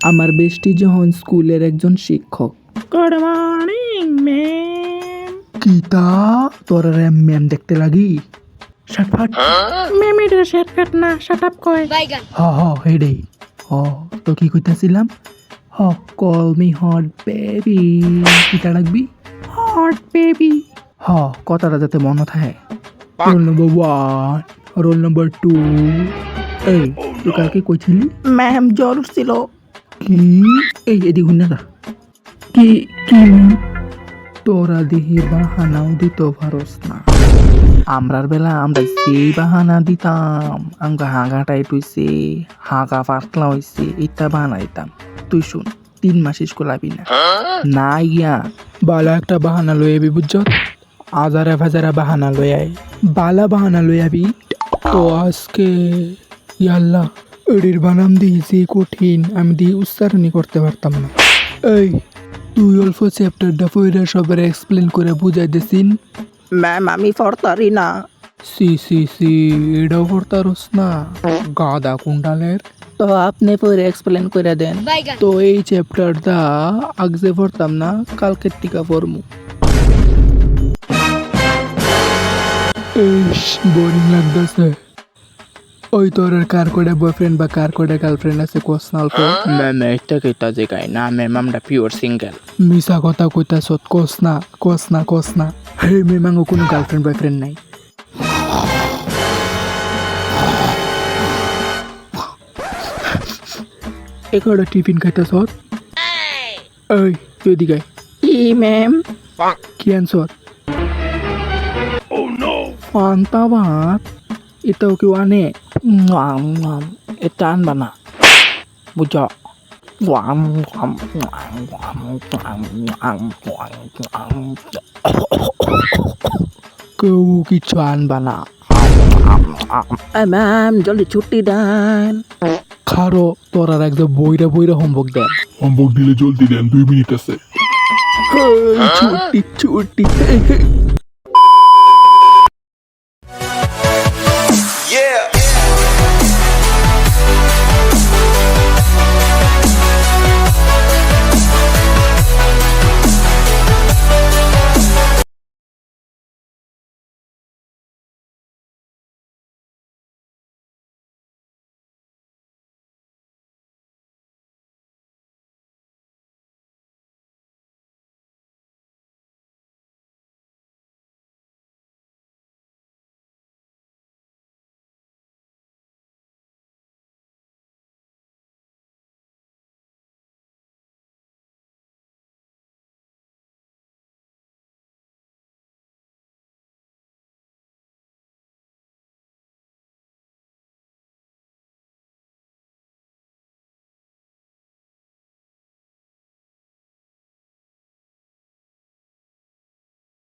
আমার বেস্টি যখন স্কুলের একজন শিক্ষক। Good morning ma'am. কিতা তোরা ম্যাম দেখতে লাগি শাটফাট। ম্যাম এটা শর্টকাট না, শাট আপ কয়। হেডে তো কি কইতাছিলাম? Call me hot baby. কিতা লাগবি? Hot baby. কথাটা যাতে মনে থাকে। Roll number 1, roll number 2। এই তুই কালকে কইছিলি ম্যাম জ্বর ছিল। কি? এই এদিক না যা। কি কি তোরা দিহি বাহানাও দিত পারস না। আমরার বেলা আমরা যেই বাহানা দিতাম, আমরা হাগা টাইট হইছে, হাগা পাতলা হইছে, এটা বাহানা দিতাম। তুই শুন, 3 মাস স্কুল আবি না ইয়া বালা একটা বাহানা লই আবি বুঝছ। আজারা ফাজারা বাহানা লই আই, বালা বাহানা লই আবি। তো আজকে ইয়াল্লা এডির বানাম দিয়েছি কঠিন, আমি দিয়ে উচ্চারণই করতে পারতাম না। এই তুই অল্প চ্যাপ্টারটা পড়ে সবার এক্সপ্লেন করে বুঝাই দিছিন। ম্যাম আমি পড়তারি না। সি এটাও পড়তারস না গাদা কুন্ডালের। তো আপনি পরে এক্সপ্লেন করে দেন। তো এই চ্যাপ্টারটা আগে পড়তাম না, কালকের টিকা পড়মু। বোরিং লাগতেছে। ওই তোর কার কোডে বয়ফ্রেন্ড বা কার কোডে গার্লফ্রেন্ড আছে কোসনাল কো? ম্যাম এটা কইতা জিগাই না, ম্যাম আমরা পিওর সিঙ্গেল। মিছা কথা কইতাছ, কোসনা। হে মেমাঙ্গো কোনো গার্লফ্রেন্ড বয়ফ্রেন্ড নাই। একটা টিফিন খাইতাছ? এই তুই এদিকে আয়। ই ম্যাম কি আনছর? ফান্তা ভাত? এটাও কেউ আনে? এটা আনবা না বুঝ। কেউ কিছু আনবা না। ম্যাম জলদি ছুটি দেন। খারো তোর আর একদম বইরা হোমওয়ার্ক দেন। হোমওয়ার্ক দিলে জলদি দেন, 2 মিনিট আছে। ছুটি